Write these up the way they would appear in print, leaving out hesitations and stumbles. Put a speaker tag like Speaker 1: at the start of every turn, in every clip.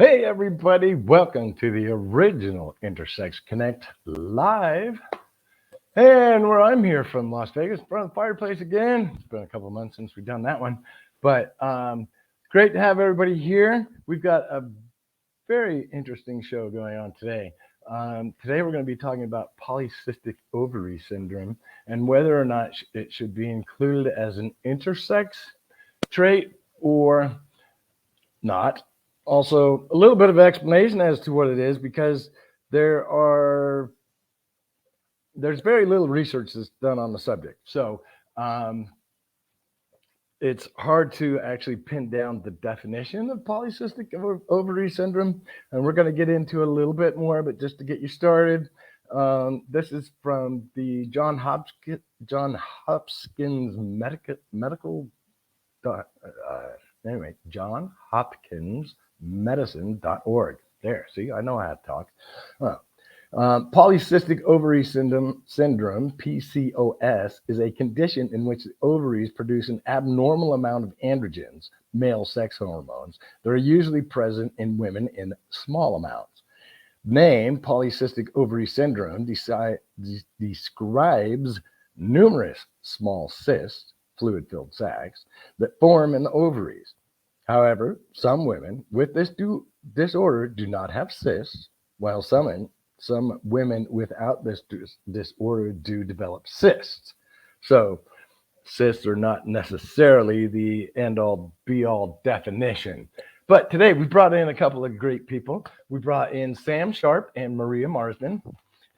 Speaker 1: Hey, everybody, welcome to the original Intersex Connect live. And where I'm here from Las Vegas, in front of the fireplace again. It's been a couple of months since we've done that one, but great to have everybody here. We've got a very interesting show going on today. Today we're going to be talking about polycystic ovary syndrome and whether or not it should be included as an intersex trait or not. Also, a little bit of explanation as to what it is, because there's very little research that's done on the subject. So it's hard to actually pin down the definition of polycystic ovary syndrome, and we're going to get into it a little bit more. But just to get you started, this is from the John Hopkins medical. Anyway, John Hopkins medicine.org. There, see, I know how to talk. Polycystic ovary syndrome, PCOS, is a condition in which the ovaries produce an abnormal amount of androgens, male sex hormones, that are usually present in women in small amounts. Name polycystic ovary syndrome describes numerous small cysts, fluid-filled sacs, that form in the ovaries. However, some women with this disorder do not have cysts, while some women without this disorder do develop cysts. So cysts are not necessarily the end-all, be-all definition. But today we brought in a couple of great people. We brought in Sam Sharpe and Maria Marsden.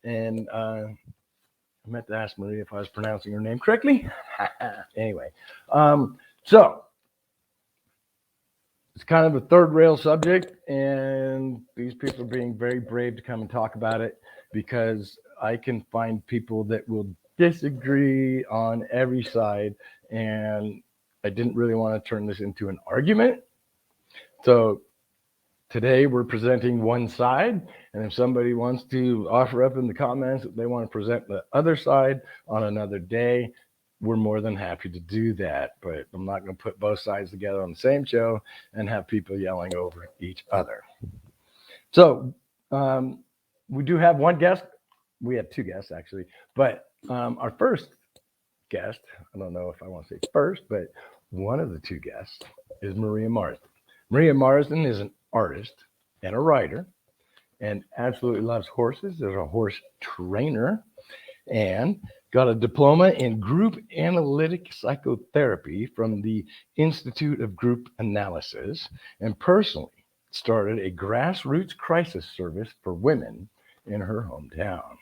Speaker 1: And I meant to ask Maria if I was pronouncing her name correctly. Anyway, so it's kind of a third rail subject, and these people are being very brave to come and talk about it, because I can find people that will disagree on every side, and I didn't really want to turn this into an argument. So today we're presenting one side, and if somebody wants to offer up in the comments that they want to present the other side on another day, we're more than happy to do that. But I'm not going to put both sides together on the same show and have people yelling over each other. So we do have one guest. We have two guests, actually. But our first guest, I don't know if I want to say first, but one of the two guests is Maria Marsden. Maria Marsden is an artist and a writer and absolutely loves horses. There's a horse trainer, and got a diploma in group analytic psychotherapy from the Institute of Group Analysis, and personally started a grassroots crisis service for women in her hometown.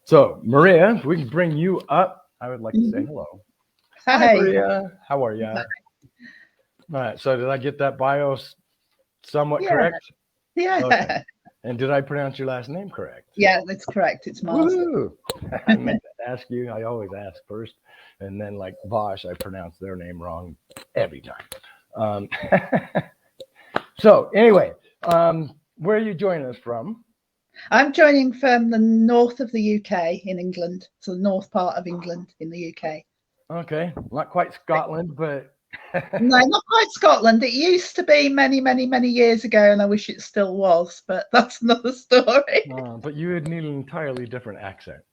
Speaker 1: So, Maria, if we can bring you up, I would like to say hello. Hi, Maria. How are you? Hi. All right. So, did I get that bio somewhat correct?
Speaker 2: Yeah.
Speaker 1: Okay. And did I pronounce your last name correct?
Speaker 2: Yeah, that's correct. It's Marsden.
Speaker 1: I meant to ask you. I always ask first, and then like Bosch, I pronounce their name wrong every time. So anyway, where are you joining us from?
Speaker 2: I'm joining from the north of the UK in England, so the north part of England in the UK.
Speaker 1: Okay, not quite Scotland, but
Speaker 2: no, not quite Scotland. It used to be many, many, many years ago, and I wish it still was, but that's another story.
Speaker 1: But you would need an entirely different accent.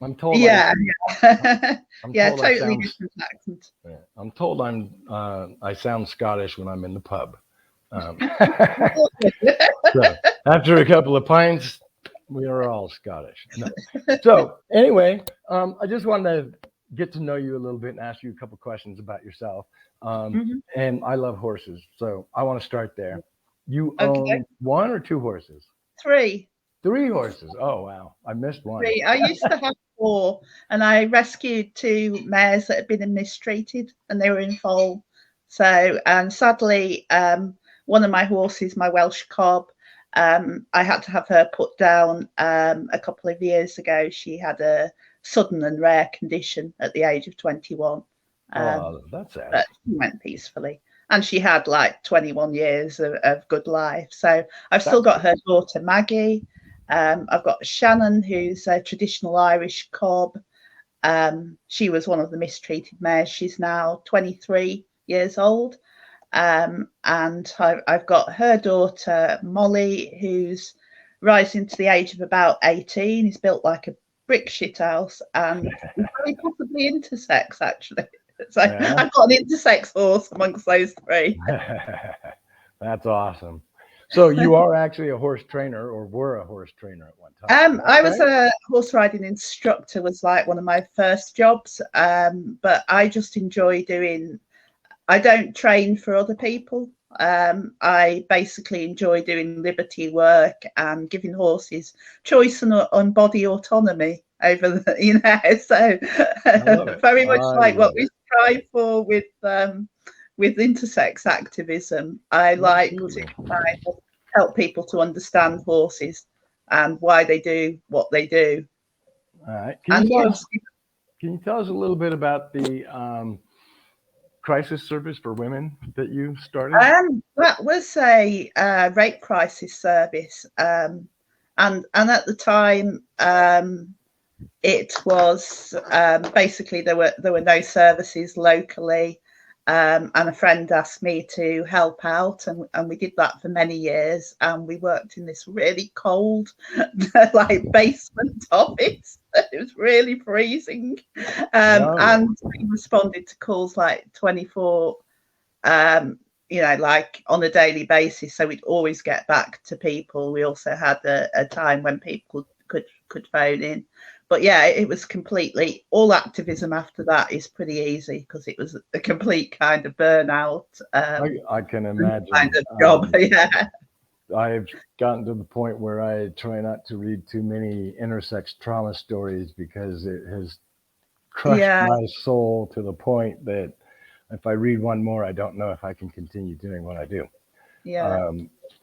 Speaker 1: I'm told.
Speaker 2: Yeah,
Speaker 1: totally
Speaker 2: different accent.
Speaker 1: Yeah, I'm told I sound Scottish when I'm in the pub. So after a couple of pints, we are all Scottish. No. So anyway, I just wanted to get to know you a little bit and ask you a couple questions about yourself. And I love horses, so I want to start there. You own one or two horses?
Speaker 2: Three
Speaker 1: horses. Oh wow, I missed one.
Speaker 2: Three. I used to have 4, and I rescued 2 mares that had been mistreated, and they were in foal. So, and sadly, one of my horses, my Welsh cob, I had to have her put down a couple of years ago. She had a sudden and rare condition at the age of 21.
Speaker 1: That's sad.
Speaker 2: But she went peacefully, and she had like 21 years of good life. So I've still got her daughter Maggie. I've got Shannon, who's a traditional Irish cob. She was one of the mistreated mares. She's now 23 years old. And I've got her daughter, Molly, who's rising to the age of about 18. He's built like a brick shit house and very possibly intersex, actually. So
Speaker 1: Yeah.
Speaker 2: I've got an intersex horse amongst those three.
Speaker 1: That's awesome. So you are actually a horse trainer, or were a horse trainer at one time.
Speaker 2: I was a horse riding instructor, was like one of my first jobs. But I just enjoy I don't train for other people. I basically enjoy doing liberty work and giving horses choice and body autonomy over so very much like what we strive for with intersex activism. I like to kind of help people to understand horses and why they do what they do.
Speaker 1: All right. Can you tell us a little bit about the crisis service for women that you started?
Speaker 2: That was a rape crisis service, and at the time, it was basically there were no services locally, and a friend asked me to help out, and we did that for many years, and we worked in this really cold like basement office. It was really freezing, and we responded to calls like 24 like on a daily basis, so we'd always get back to people. We also had a time when people could phone in, but yeah, it was completely, all activism after that is pretty easy because it was a complete kind of burnout.
Speaker 1: I can imagine
Speaker 2: kind of job. Yeah,
Speaker 1: I've gotten to the point where I try not to read too many intersex trauma stories because it has crushed my soul to the point that if I read one more, I don't know if I can continue doing what I do.
Speaker 2: Yeah.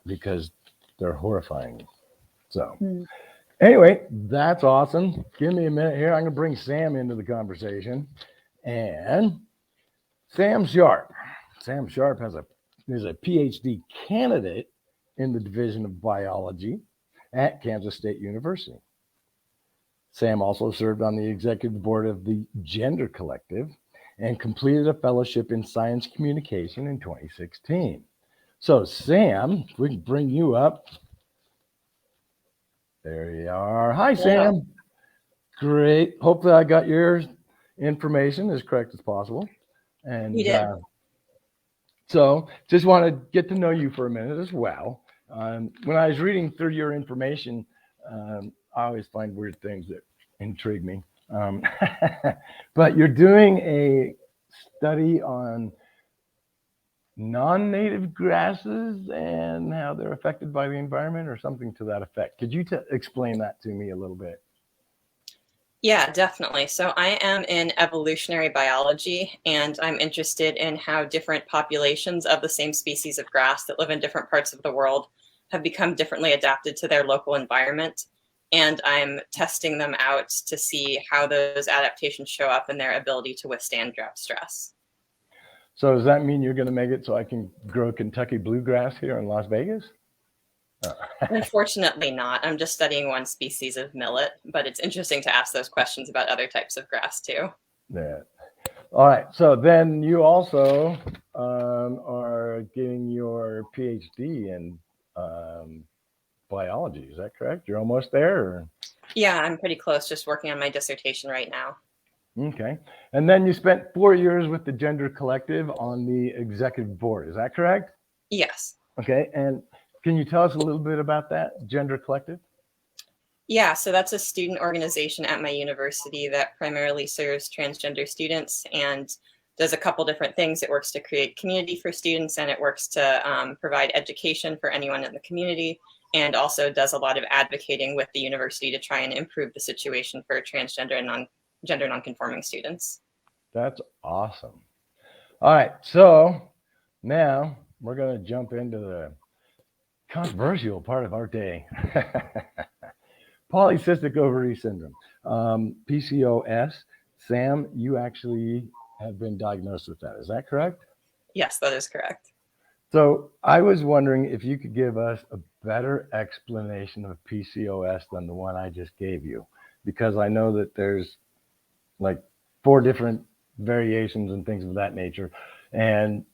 Speaker 1: Because they're horrifying. So anyway, that's awesome. Give me a minute here. I'm going to bring Sam into the conversation. And Sam Sharpe. Sam Sharpe is a PhD candidate in the Division of Biology at Kansas State University. Sam also served on the executive board of the Gender Collective and completed a fellowship in science communication in 2016. So Sam, if we can bring you up. There you are. Hi, Sam. Great. Hopefully I got your information as correct as possible. And
Speaker 3: you did.
Speaker 1: So just want to get to know you for a minute as well. When I was reading through your information, I always find weird things that intrigue me. But you're doing a study on non-native grasses and how they're affected by the environment or something to that effect. Could you explain that to me a little bit?
Speaker 3: Yeah, definitely. So I am in evolutionary biology, and I'm interested in how different populations of the same species of grass that live in different parts of the world have become differently adapted to their local environment. And I'm testing them out to see how those adaptations show up in their ability to withstand drought stress.
Speaker 1: So does that mean you're going to make it so I can grow Kentucky bluegrass here in Las Vegas?
Speaker 3: Unfortunately not. I'm just studying one species of millet, but it's interesting to ask those questions about other types of grass too.
Speaker 1: Yeah. All right. So then you also are getting your PhD in biology. Is that correct? You're almost there? Or?
Speaker 3: Yeah, I'm pretty close. Just working on my dissertation right now.
Speaker 1: Okay. And then you spent 4 years with the Gender Collective on the executive board. Is that correct?
Speaker 3: Yes.
Speaker 1: Okay. And can you tell us a little bit about that Gender Collective?
Speaker 3: Yeah, so that's a student organization at my university that primarily serves transgender students and does a couple different things. It works to create community for students, and it works to provide education for anyone in the community, and also does a lot of advocating with the university to try and improve the situation for transgender and gender nonconforming students. That's
Speaker 1: awesome. All right, so now we're going to jump into the controversial part of our day. Polycystic Ovary Syndrome, PCOS. Sam, you actually have been diagnosed with that. Is that correct?
Speaker 3: Yes, that is correct.
Speaker 1: So I was wondering if you could give us a better explanation of PCOS than the one I just gave you, because I know that there's like 4 different variations and things of that nature. And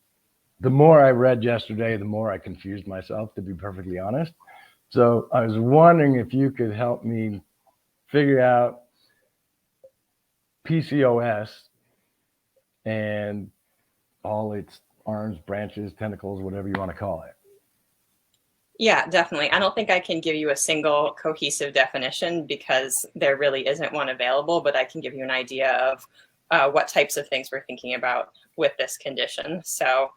Speaker 1: the more I read yesterday, the more I confused myself, to be perfectly honest. So I was wondering if you could help me figure out PCOS and all its arms, branches, tentacles, whatever you want to call it.
Speaker 3: Yeah, definitely. I don't think I can give you a single cohesive definition because there really isn't one available, but I can give you an idea of what types of things we're thinking about with this condition. So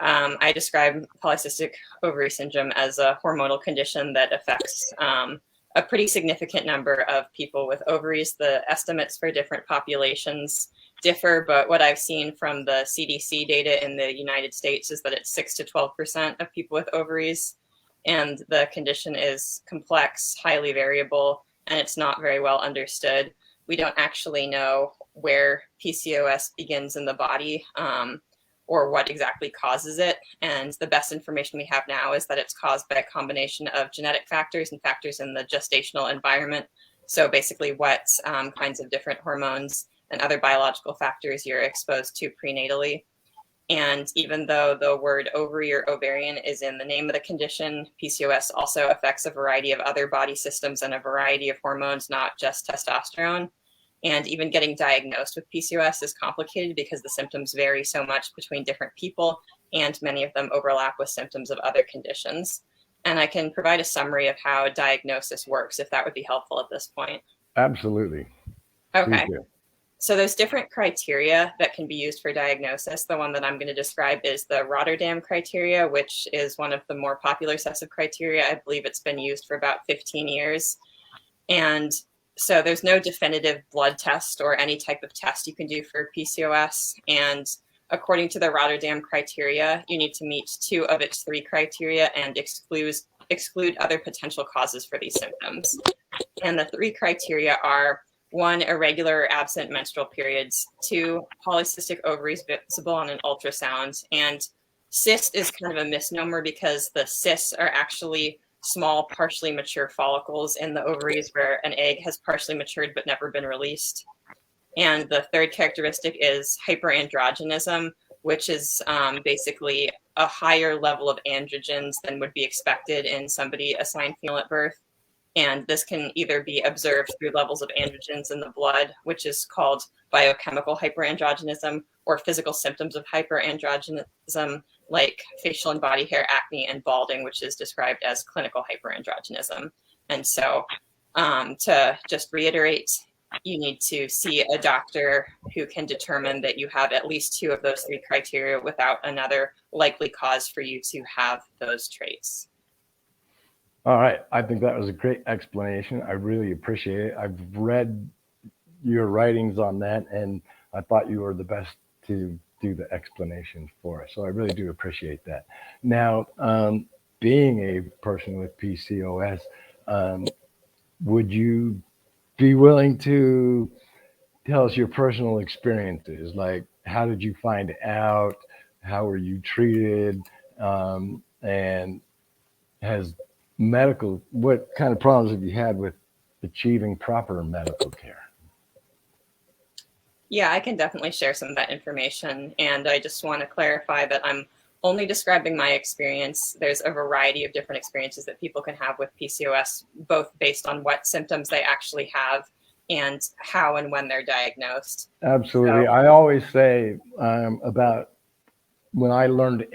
Speaker 3: I describe polycystic ovary syndrome as a hormonal condition that affects a pretty significant number of people with ovaries. The estimates for different populations differ, but what I've seen from the CDC data in the United States is that it's 6 to 12% of people with ovaries. And the condition is complex, highly variable, and it's not very well understood. We don't actually know where PCOS begins in the body or what exactly causes it. And the best information we have now is that it's caused by a combination of genetic factors and factors in the gestational environment. So basically what kinds of different hormones and other biological factors you're exposed to prenatally. And even though the word ovary or ovarian is in the name of the condition, PCOS also affects a variety of other body systems and a variety of hormones, not just testosterone. And even getting diagnosed with PCOS is complicated because the symptoms vary so much between different people, and many of them overlap with symptoms of other conditions. And I can provide a summary of how diagnosis works if that would be helpful at this point.
Speaker 1: Absolutely.
Speaker 3: Okay. So there's different criteria that can be used for diagnosis. The one that I'm going to describe is the Rotterdam criteria, which is one of the more popular sets of criteria. I believe it's been used for about 15 years. And so there's no definitive blood test or any type of test you can do for PCOS. And according to the Rotterdam criteria, you need to meet 2 of its 3 criteria and exclude other potential causes for these symptoms. And the 3 criteria are: 1, irregular or absent menstrual periods; 2, polycystic ovaries visible on an ultrasound. And cyst is kind of a misnomer because the cysts are actually small, partially mature follicles in the ovaries where an egg has partially matured but never been released. And the 3rd characteristic is hyperandrogenism, which is basically a higher level of androgens than would be expected in somebody assigned female at birth. And this can either be observed through levels of androgens in the blood, which is called biochemical hyperandrogenism, or physical symptoms of hyperandrogenism, like facial and body hair acne and balding, which is described as clinical hyperandrogenism. And so to just reiterate, you need to see a doctor who can determine that you have at least 2 of those 3 criteria without another likely cause for you to have those traits.
Speaker 1: All right. I think that was a great explanation. I really appreciate it. I've read your writings on that, and I thought you were the best to do the explanation for us. So I really do appreciate that. Now, being a person with PCOS, would you be willing to tell us your personal experiences? Like, how did you find out? How were you treated? And what kind of problems have you had with achieving proper medical care?
Speaker 3: Yeah, I can definitely share some of that information. And I just want to clarify that I'm only describing my experience. There's a variety of different experiences that people can have with PCOS, both based on what symptoms they actually have and how and when they're diagnosed.
Speaker 1: Absolutely. So, I always say about when I learned about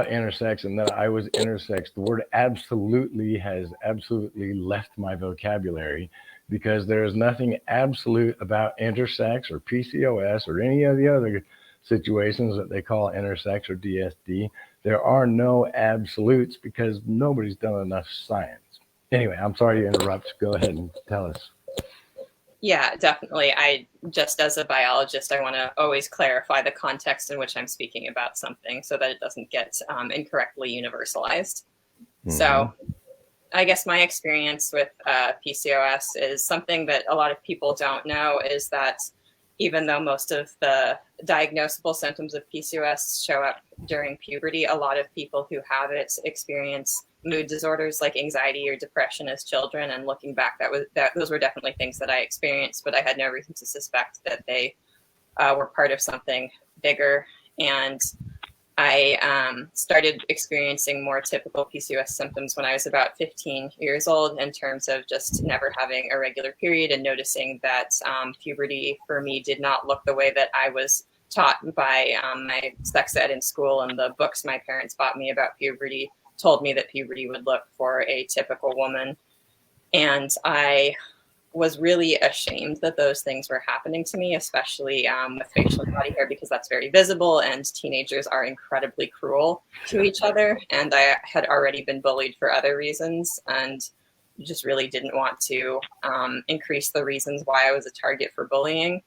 Speaker 1: intersex and that I was intersex, the word absolutely has absolutely left my vocabulary, because there is nothing absolute about intersex or PCOS or any of the other situations that they call intersex or DSD. There are no absolutes because nobody's done enough science. Anyway, I'm sorry to interrupt. Go ahead and tell us.
Speaker 3: Yeah, definitely. Just as a biologist, I want to always clarify the context in which I'm speaking about something so that it doesn't get incorrectly universalized. Mm-hmm. So I guess my experience with PCOS is something that a lot of people don't know, is that even though most of the diagnosable symptoms of PCOS show up during puberty, a lot of people who have it experience mood disorders like anxiety or depression as children. And looking back, those were definitely things that I experienced, but I had no reason to suspect that they were part of something bigger. And I started experiencing more typical PCOS symptoms when I was about 15 years old, in terms of just never having a regular period and noticing that puberty for me did not look the way that I was taught by my sex ed in school, and the books my parents bought me about puberty told me that puberty would look for a typical woman. And I was really ashamed that those things were happening to me, especially with facial and body hair, because that's very visible and teenagers are incredibly cruel to each other. And I had already been bullied for other reasons and just really didn't want to increase the reasons why I was a target for bullying.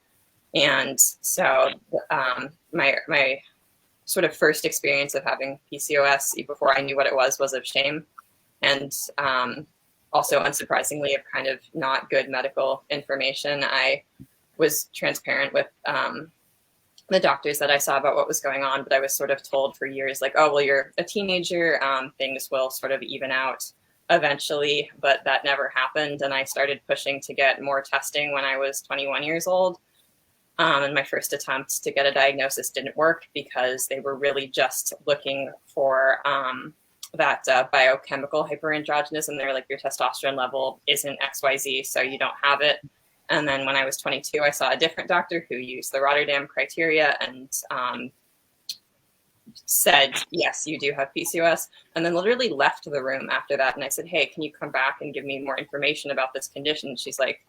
Speaker 3: And so my sort of first experience of having PCOS, before I knew what it was of shame. And also, unsurprisingly, of kind of not good medical information. I was transparent with the doctors that I saw about what was going on, but I was sort of told for years, like, oh, well, you're a teenager, things will sort of even out eventually, but that never happened. And I started pushing to get more testing when I was 21 years old. And my first attempt to get a diagnosis didn't work because they were really just looking for that biochemical hyperandrogenism. They're like, your testosterone level isn't XYZ, so you don't have it. And then when I was 22, I saw a different doctor who used the Rotterdam criteria and said, yes, you do have PCOS. And then literally left the room after that. And I said, hey, can you come back and give me more information about this condition? She's like,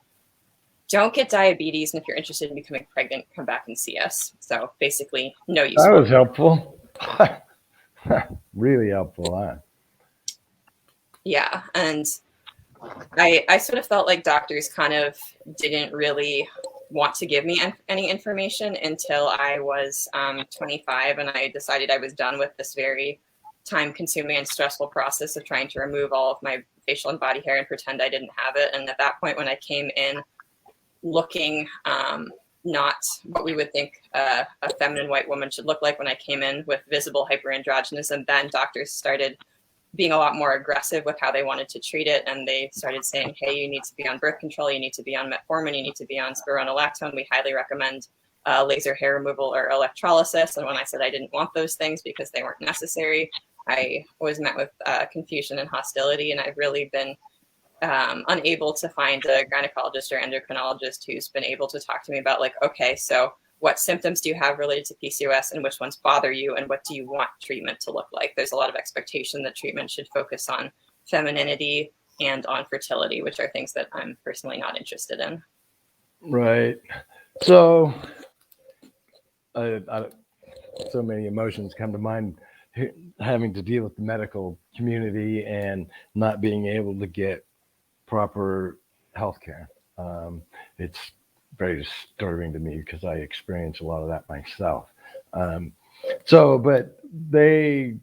Speaker 3: don't get diabetes. And if you're interested in becoming pregnant, come back and see us. So basically, no use.
Speaker 1: That was helpful. Really helpful, huh?
Speaker 3: Yeah. And I sort of felt like doctors kind of didn't really want to give me any information until I was 25, and I decided I was done with this very time-consuming and stressful process of trying to remove all of my facial and body hair and pretend I didn't have it. And at that point, when I came in looking not what we would think a feminine white woman should look like, when I came in with visible hyperandrogenism, then doctors started being a lot more aggressive with how they wanted to treat it. And they started saying, hey, you need to be on birth control, you need to be on metformin, you need to be on spironolactone. We highly recommend laser hair removal or electrolysis. And when I said I didn't want those things because they weren't necessary, I was met with confusion and hostility. And I've really been unable to find a gynecologist or endocrinologist who's been able to talk to me about, like, okay, so what symptoms do you have related to PCOS and which ones bother you and what do you want treatment to look like? There's a lot of expectation that treatment should focus on femininity and on fertility, which are things that I'm personally not interested in.
Speaker 1: Right. So, so many emotions come to mind, having to deal with the medical community and not being able to get proper health care. It's very disturbing to me because I experience a lot of that myself. But they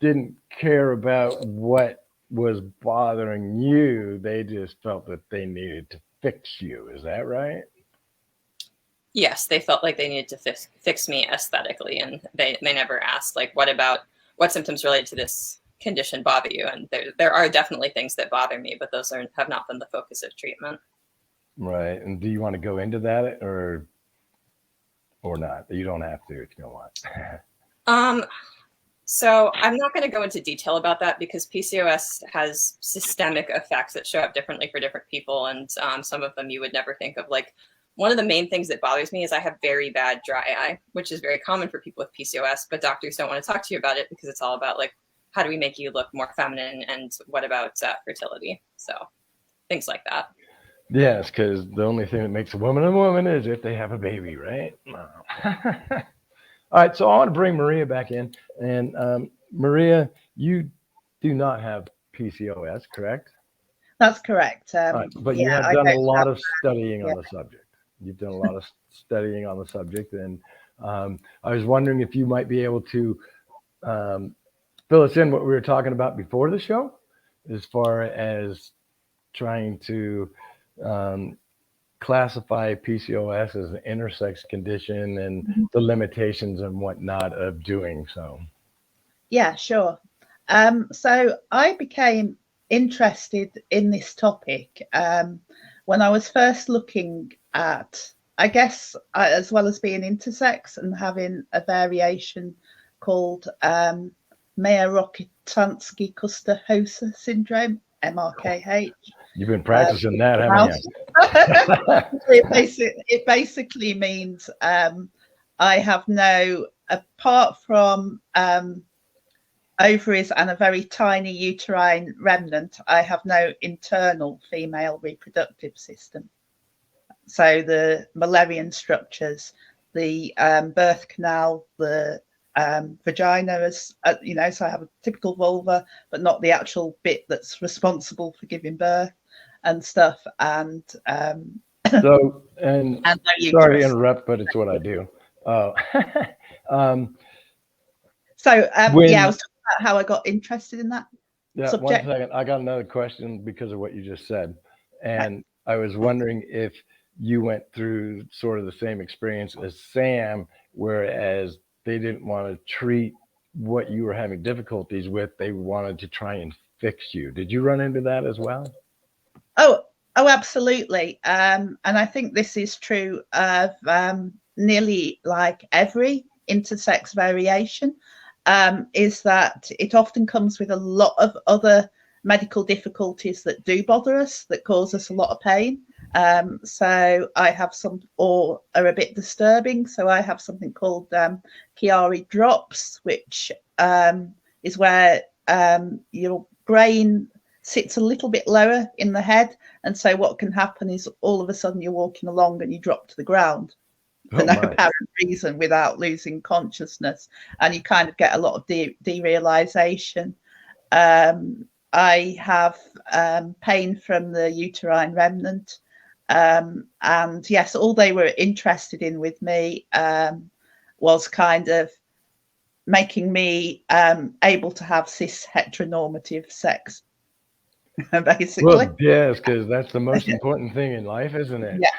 Speaker 1: didn't care about what was bothering you. They just felt that they needed to fix you. Is that right?
Speaker 3: Yes, they felt like they needed to fix me aesthetically, and they never asked, like, what symptoms related to this condition bother you? And there are definitely things that bother me, but those have not been the focus of treatment.
Speaker 1: Right. And do you want to go into that or not? You don't have to if you don't want.
Speaker 3: So I'm not going to go into detail about that because PCOS has systemic effects that show up differently for different people. And some of them you would never think of. Like, one of the main things that bothers me is I have very bad dry eye, which is very common for people with PCOS, but doctors don't want to talk to you about it because it's all about, like, how do we make you look more feminine and what about fertility? So things like that.
Speaker 1: Yes, because the only thing that makes a woman is if they have a baby, right? No. All right, so I want to bring Maria back in. And Maria, you do not have PCOS, correct?
Speaker 2: That's correct.
Speaker 1: Right, but you have done a lot of studying on the subject. You've done a lot of studying on the subject. And I was wondering if you might be able to fill us in what we were talking about before the show, as far as trying to classify PCOS as an intersex condition and the limitations and whatnot of doing so.
Speaker 2: Yeah, sure. So I became interested in this topic when I was first looking at I guess as well as being intersex and having a variation called Mayer-Rokitansky-Kuster-Hauser syndrome, MRKH.
Speaker 1: You've been practicing that, haven't you?
Speaker 2: It basically means I have no, apart from ovaries and a very tiny uterine remnant, I have no internal female reproductive system. So the Mullerian structures, the birth canal, the vagina, as you know, so I have a typical vulva, but not the actual bit that's responsible for giving birth and stuff. And
Speaker 1: so, and
Speaker 2: no
Speaker 1: sorry to interrupt, but it's what I do.
Speaker 2: So I was talking about how I got interested in that subject.
Speaker 1: 1 second. I got another question because of what you just said, and I was wondering if you went through sort of the same experience as Sam, whereas they didn't want to treat what you were having difficulties with, they wanted to try and fix you. Did you run into that as well?
Speaker 2: Oh, absolutely. And I think this is true of nearly like every intersex variation, is that it often comes with a lot of other medical difficulties that do bother us, that cause us a lot of pain. So I have some, or are a bit disturbing. So I have something called Chiari drops, which is where your brain sits a little bit lower in the head. And so what can happen is all of a sudden you're walking along and you drop to the ground for no apparent reason without losing consciousness. And you kind of get a lot of derealization. I have pain from the uterine remnant. And yes, all they were interested in with me was kind of making me able to have cis heteronormative sex, basically.
Speaker 1: Well, yes, because that's the most important thing in life, isn't it?
Speaker 2: Yeah.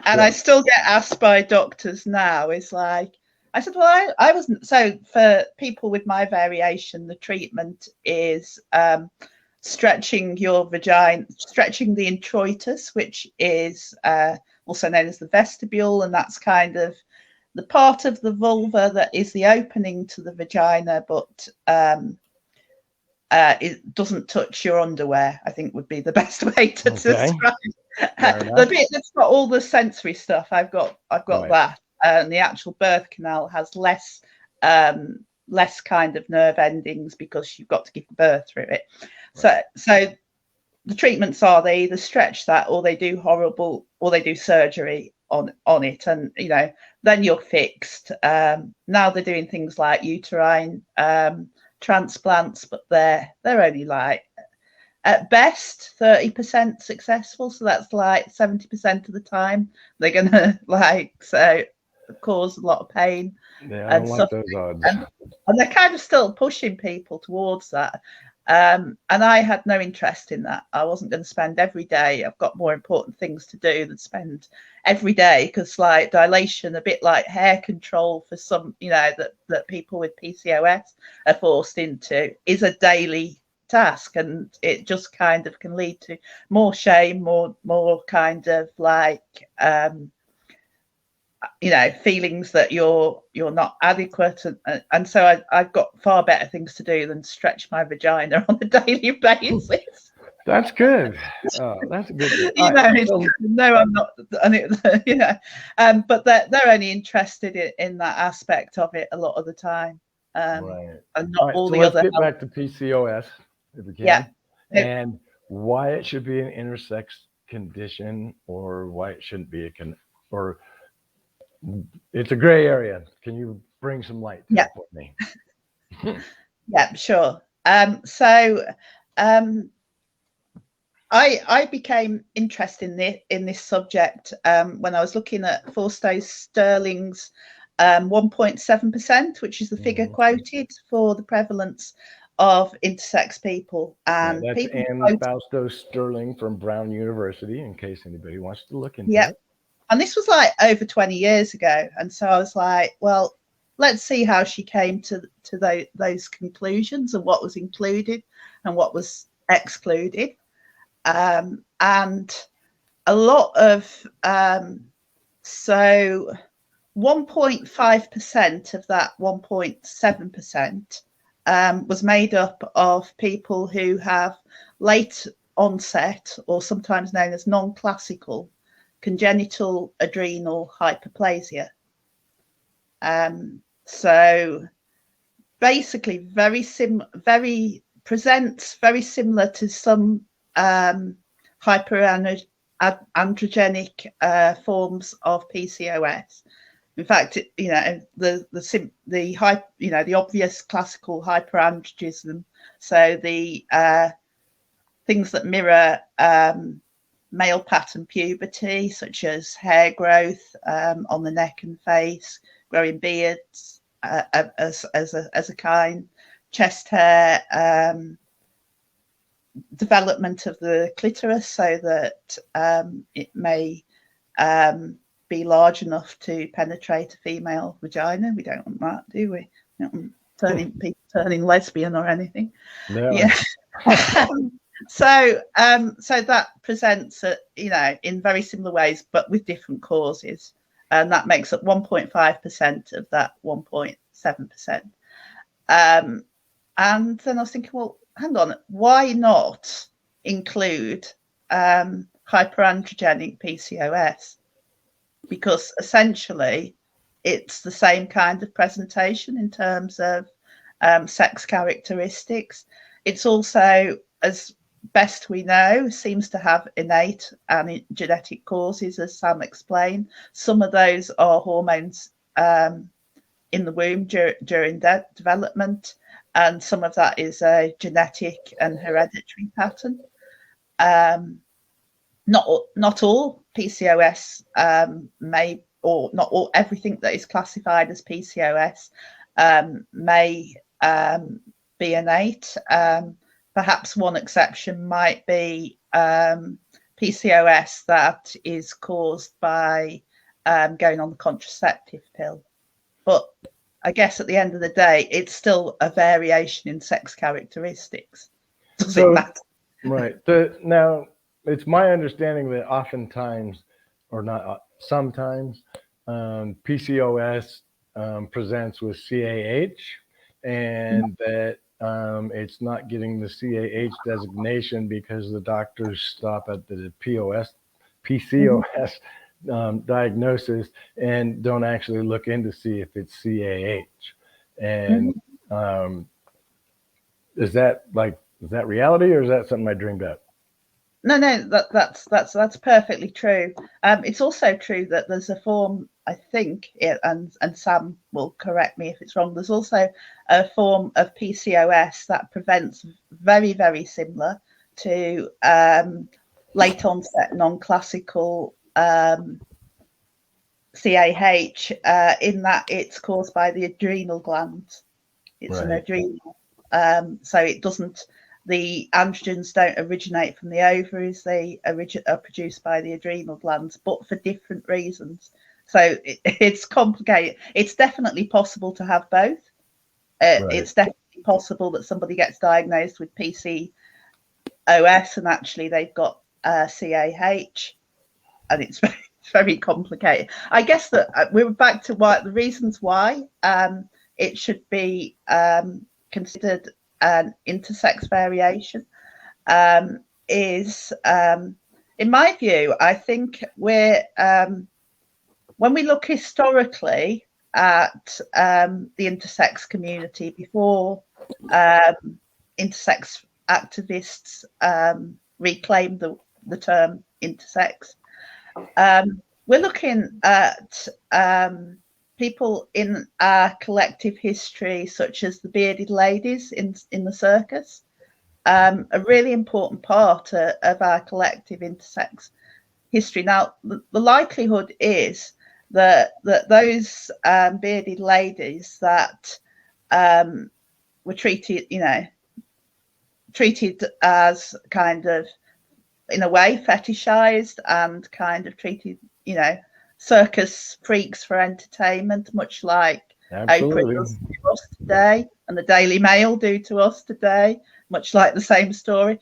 Speaker 2: And I still get asked by doctors now, it's like, I said, well, I wasn't. So for people with my variation, the treatment is stretching your vagina, stretching the introitus, which is also known as the vestibule, and that's kind of the part of the vulva that is the opening to the vagina, but it doesn't touch your underwear, I think would be the best way to describe the bit that's got all the sensory stuff. I've got that, and the actual birth canal has less kind of nerve endings because you've got to give birth through it. So the treatments are they either stretch that or they do or they do surgery on it, and you know, then you're fixed. Now they're doing things like uterine transplants, but they're only like at best 30% successful, so that's like 70% of the time they're gonna cause a lot of pain.
Speaker 1: Yeah, I don't like those odds.
Speaker 2: And they're kind of still pushing people towards that. And I had no interest in that. I wasn't going to spend every day. I've got more important things to do than spend every day, because like dilation, a bit like hair control for some, you know, that people with PCOS are forced into, is a daily task, and it just kind of can lead to more shame, more kind of like you know, feelings that you're not adequate, and so I've got far better things to do than stretch my vagina on a daily basis.
Speaker 1: That's good. That's a good thing.
Speaker 2: You know, no, I'm not. And you know, but they're only interested in that aspect of it a lot of the time,
Speaker 1: right.
Speaker 2: And not all
Speaker 1: so
Speaker 2: the
Speaker 1: let's
Speaker 2: other.
Speaker 1: Get back to PCOS, if we can.
Speaker 2: Yeah.
Speaker 1: And why it should be an intersex condition, or why it shouldn't be or it's a gray area. Can you bring some light to it for me?
Speaker 2: Yeah, sure. I became interested in this subject when I was looking at Forstow's-Sterling's 1.7%, which is the figure quoted for the prevalence of intersex people. And
Speaker 1: that's
Speaker 2: people
Speaker 1: Anne Fausto-Sterling from Brown University, in case anybody wants to look into it.
Speaker 2: And this was like over 20 years ago. And so I was like, well, let's see how she came to those conclusions, and what was included and what was excluded. And a lot of So 1.5% of that 1.7% was made up of people who have late onset, or sometimes known as non-classical, congenital adrenal hyperplasia. So basically presents very similar to some hyperandrogenic forms of PCOS. In fact, the obvious classical hyperandrogenism, so the things that mirror male pattern puberty, such as hair growth on the neck and face, growing beards as a kind, chest hair, development of the clitoris so that it may be large enough to penetrate a female vagina. We don't want that, do we? We don't want people turning lesbian or anything.
Speaker 1: No.
Speaker 2: Yeah. So that presents, in very similar ways, but with different causes, and that makes up 1.5% of that 1.7%. And then I was thinking, well, hang on, why not include hyperandrogenic PCOS? Because essentially it's the same kind of presentation in terms of sex characteristics. It's also, as best we know, seems to have innate and genetic causes, as Sam explained. Some of those are hormones in the womb during development, and some of that is a genetic and hereditary pattern. Not all PCOS not all everything that is classified as PCOS may be innate. Perhaps one exception might be PCOS that is caused by going on the contraceptive pill. But I guess at the end of the day, it's still a variation in sex characteristics. Does it matter?
Speaker 1: Right. Now, it's my understanding that oftentimes, or not sometimes, PCOS presents with CAH, and that it's not getting the CAH designation because the doctors stop at the PCOS diagnosis and don't actually look in to see if it's CAH. And is that reality, or is that something I dreamed up?
Speaker 2: No, that's perfectly true. It's also true that there's a form, I think, and Sam will correct me if it's wrong. There's also a form of PCOS that prevents very, very similar to late onset non-classical CAH, in that it's caused by the adrenal glands. It's an adrenal, so it doesn't. The androgens don't originate from the ovaries; they are produced by the adrenal glands, but for different reasons. So it's complicated. It's definitely possible to have both. It's definitely possible that somebody gets diagnosed with PCOS and actually they've got CAH, and it's very complicated. I guess that we're back to the reasons why it should be considered an intersex variation is, in my view, I think we're when we look historically at the intersex community before intersex activists reclaimed the term intersex, we're looking at people in our collective history, such as the bearded ladies in the circus, a really important part of our collective intersex history. Now, the likelihood is that those bearded ladies that were treated as kind of, in a way, fetishized and kind of treated, circus freaks for entertainment, much like Oprah does to us today and the Daily Mail do to us today, much like the same story.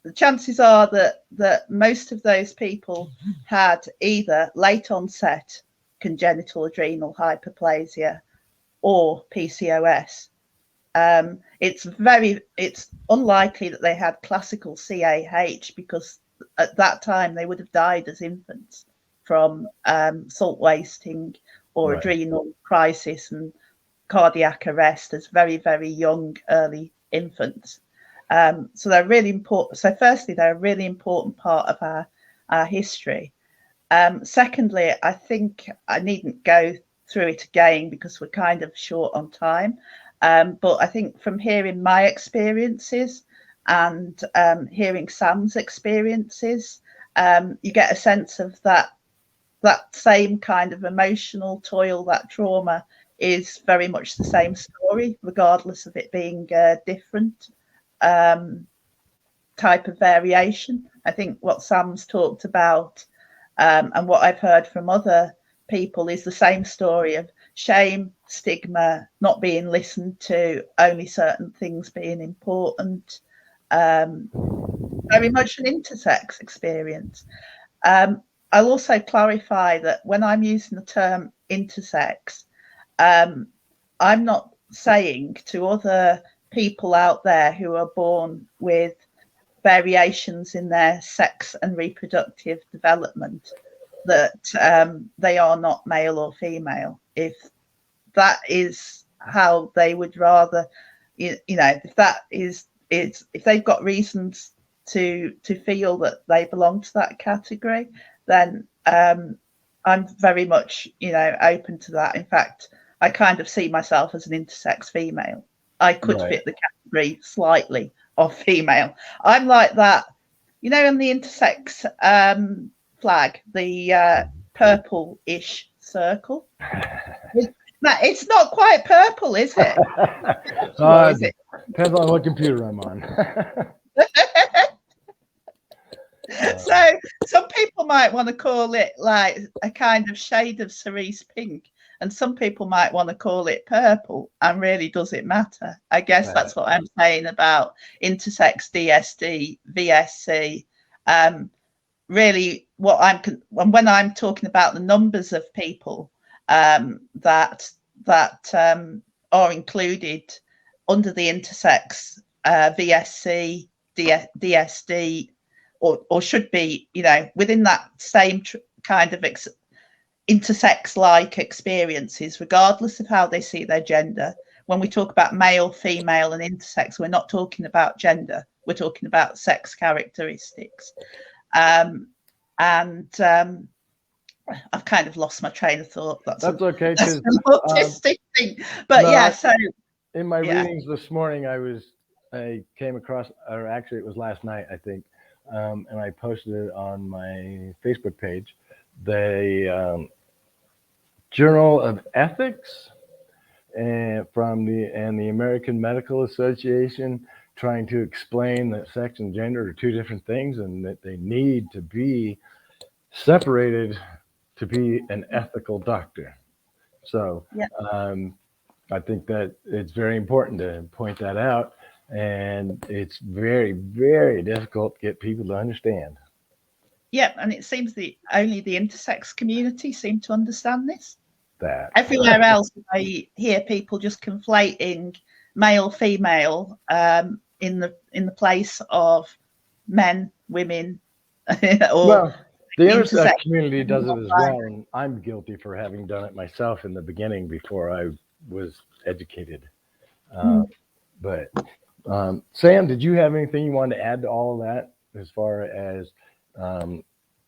Speaker 2: the chances are that most of those people had either late onset congenital adrenal hyperplasia or PCOS. It's unlikely that they had classical CAH, because at that time they would have died as infants from salt wasting or adrenal crisis and cardiac arrest as very, very young, early infants. So they're really important. So firstly, they're a really important part of our history. Secondly, I think I needn't go through it again because we're kind of short on time. But I think from hearing my experiences and hearing Sam's experiences, you get a sense of that same kind of emotional toil, that trauma is very much the same story, regardless of it being different. Type of variation. I think what Sam's talked about and what I've heard from other people is the same story of shame, stigma, not being listened to, only certain things being important. Very much an intersex experience. I'll also clarify that when I'm using the term intersex, I'm not saying to other people out there who are born with variations in their sex and reproductive development that they are not male or female. If that is how they would rather, if that is if they've got reasons to feel that they belong to that category, then I'm very much open to that. In fact, I kind of see myself as an intersex female. I could fit the category slightly of female. I'm like that, in the intersex flag, the purple-ish circle. It's not quite purple, is it?
Speaker 1: Is it? Depends on what computer I'm on.
Speaker 2: So some people might want to call it like a kind of shade of cerise pink, and some people might want to call it purple. And really, does it matter? I guess that's what I'm saying about intersex, DSD, VSC. Really, when I'm talking about the numbers of people that are included under the intersex, VSC, DSD, or should be, within that same kind of intersex-like experiences, regardless of how they see their gender. When we talk about male, female, and intersex, we're not talking about gender. We're talking about sex characteristics. And I've kind of lost my train of thought. That's
Speaker 1: okay.
Speaker 2: That's an autistic thing. But no, so
Speaker 1: in my readings this morning, I came across, or actually it was last night, I think, and I posted it on my Facebook page, the Journal of Ethics and the American Medical Association, trying to explain that sex and gender are two different things and that they need to be separated to be an ethical doctor. So I think that it's very important to point that out, and it's very, very difficult to get people to understand.
Speaker 2: Yeah, and it seems only the intersex community seem to understand this.
Speaker 1: Everywhere
Speaker 2: else, I hear people just conflating male, female in the place of men, women, or
Speaker 1: the intersex community does it as well, and I'm guilty for having done it myself in the beginning before I was educated. But Sam, did you have anything you wanted to add to all of that as far as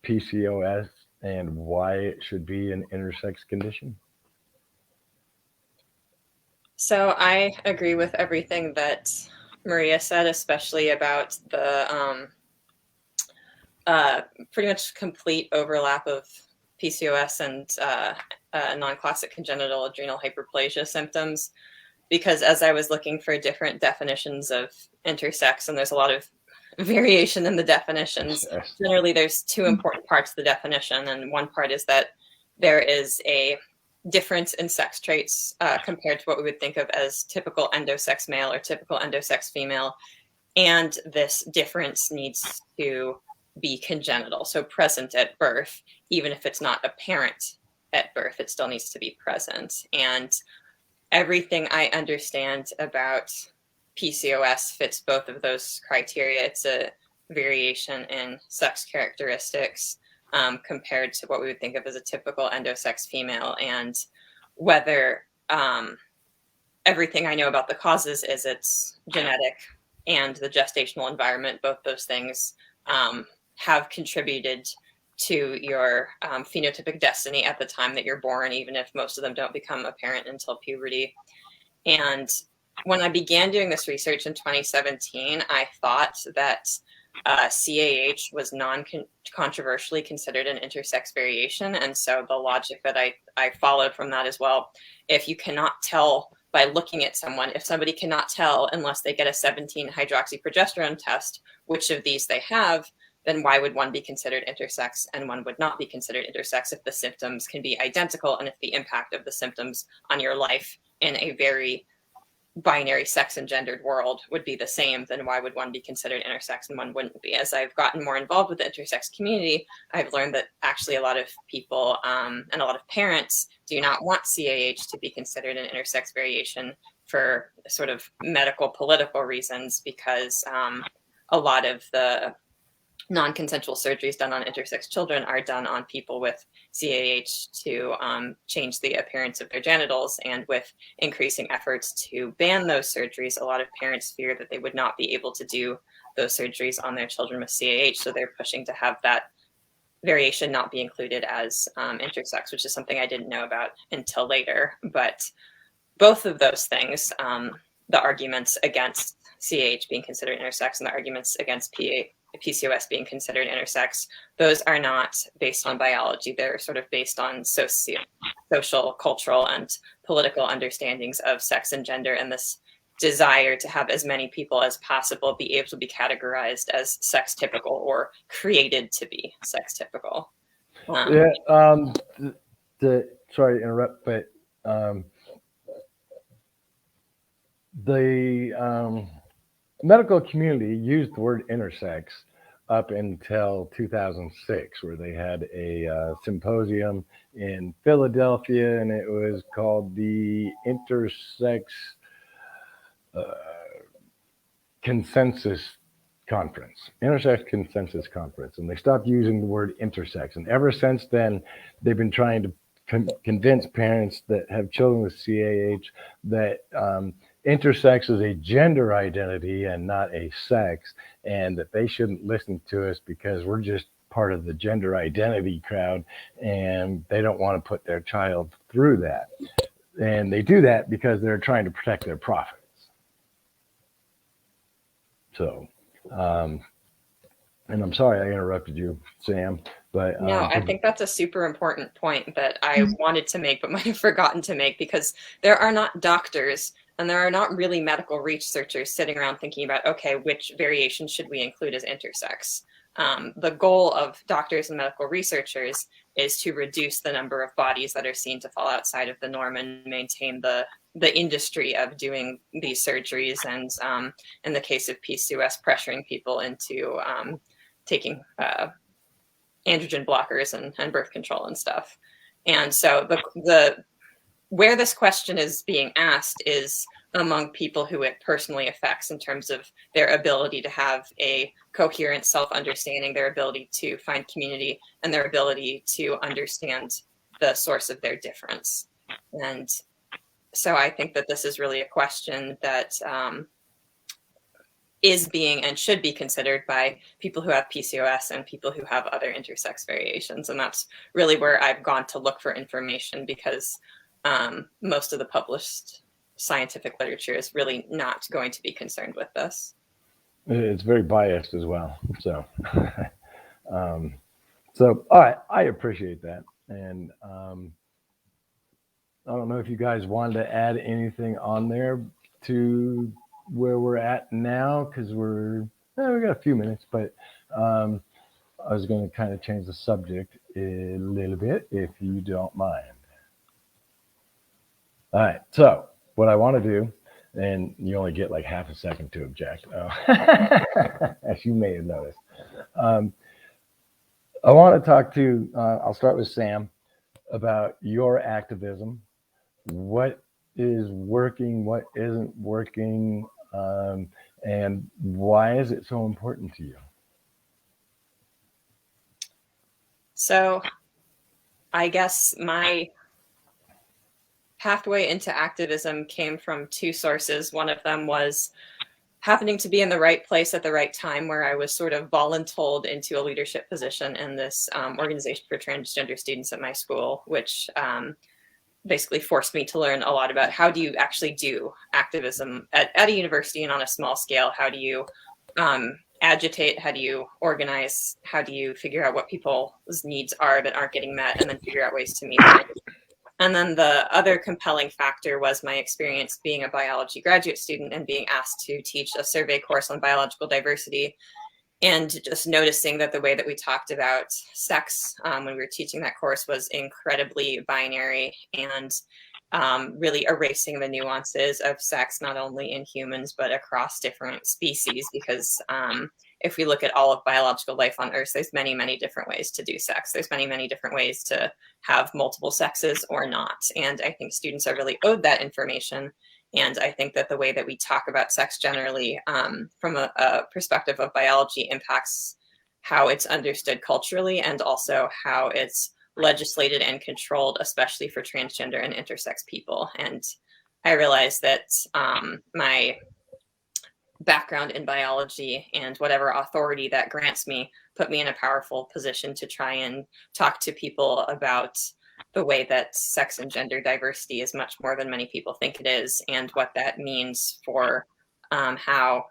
Speaker 1: PCOS and why it should be an intersex condition?
Speaker 3: So I agree with everything that Maria said, especially about the pretty much complete overlap of PCOS and non-classic congenital adrenal hyperplasia symptoms. Because as I was looking for different definitions of intersex, and there's a lot of variation in the definitions, generally there's two important parts of the definition. And one part is that there is a difference in sex traits compared to what we would think of as typical endosex male or typical endosex female And this difference needs to be congenital, so present at birth. Even if it's not apparent at birth, it still needs to be present. And everything I understand about PCOS fits both of those criteria. It's a variation in sex characteristics compared to what we would think of as a typical endosex female. And whether everything I know about the causes is it's genetic and the gestational environment, both those things have contributed to your phenotypic destiny at the time that you're born, even if most of them don't become apparent until puberty. And when I began doing this research in 2017, I thought that CAH was non-controversially considered an intersex variation. And so the logic that I followed from that as well, if you cannot tell by looking at someone, if somebody cannot tell unless they get a 17-hydroxyprogesterone test which of these they have, then why would one be considered intersex and one would not be considered intersex if the symptoms can be identical and if the impact of the symptoms on your life in a very binary sex and gendered world would be the same, then why would one be considered intersex and one wouldn't be? As I've gotten more involved with the intersex community, I've learned that actually a lot of people and a lot of parents do not want CAH to be considered an intersex variation for sort of medical, political reasons, because a lot of the non-consensual surgeries done on intersex children are done on people with CAH to change the appearance of their genitals. And with increasing efforts to ban those surgeries, a lot of parents fear that they would not be able to do those surgeries on their children with CAH. So they're pushing to have that variation not be included as intersex, which is something I didn't know about until later. But both of those things, the arguments against CAH being considered intersex and the arguments against PCOS being considered intersex, those are not based on biology. They're sort of based on social, cultural, and political understandings of sex and gender, and this desire to have as many people as possible be able to be categorized as sex typical or created to be sex typical.
Speaker 1: Sorry to interrupt, but the medical community used the word intersex up until 2006, where they had a symposium in Philadelphia, and it was called the Intersex Consensus Conference, Intersex Consensus Conference, and they stopped using the word intersex. And ever since then, they've been trying to convince parents that have children with CAH that intersex is a gender identity and not a sex, and that they shouldn't listen to us because we're just part of the gender identity crowd, and they don't want to put their child through that. And they do that because they're trying to protect their profits. So, and I'm sorry I interrupted you, Sam, but
Speaker 3: no, I think that's a super important point that I wanted to make but might have forgotten to make, because there are not doctors and there are not really medical researchers sitting around thinking about, okay, which variation should we include as intersex? The goal of doctors and medical researchers is to reduce the number of bodies that are seen to fall outside of the norm and maintain the industry of doing these surgeries, and in the case of PCOS, pressuring people into taking androgen blockers and birth control and stuff. And so the where this question is being asked is among people who it personally affects in terms of their ability to have a coherent self-understanding, their ability to find community, and their ability to understand the source of their difference. And so I think that this is really a question that is being and should be considered by people who have PCOS and people who have other intersex variations. And that's really where I've gone to look for information, because most of the published scientific literature is really not going to be concerned with this.
Speaker 1: It's very biased as well. So, so all right, I appreciate that. And I don't know if you guys wanted to add anything on there to where we're at now, because we got a few minutes, but I was going to kind of change the subject a little bit, if you don't mind. All right, so what I want to do and you only get like half a second to object, as you may have noticed. I want to talk to, I'll start with Sam, about your activism. What is working, what isn't working, and why is it so important to you?
Speaker 3: So I guess my pathway into activism came from two sources. One of them was happening to be in the right place at the right time, where I was sort of voluntold into a leadership position in this organization for transgender students at my school, which basically forced me to learn a lot about how do you actually do activism at a university and on a small scale. How do you agitate? How do you organize? How do you figure out what people's needs are that aren't getting met, and then figure out ways to meet them? And then the other compelling factor was my experience being a biology graduate student and being asked to teach a survey course on biological diversity, and just noticing that the way that we talked about sex when we were teaching that course was incredibly binary, and really erasing the nuances of sex, not only in humans, but across different species. Because if we look at all of biological life on Earth, there's many, many different ways to do sex. There's many, many different ways to have multiple sexes or not. And I think students are really owed that information. And I think that the way that we talk about sex generally from a perspective of biology impacts how it's understood culturally, and also how it's legislated and controlled, especially for transgender and intersex people. And I realized that my background in biology and whatever authority that grants me put me in a powerful position to try and talk to people about the way that sex and gender diversity is much more than many people think it is, and what that means for how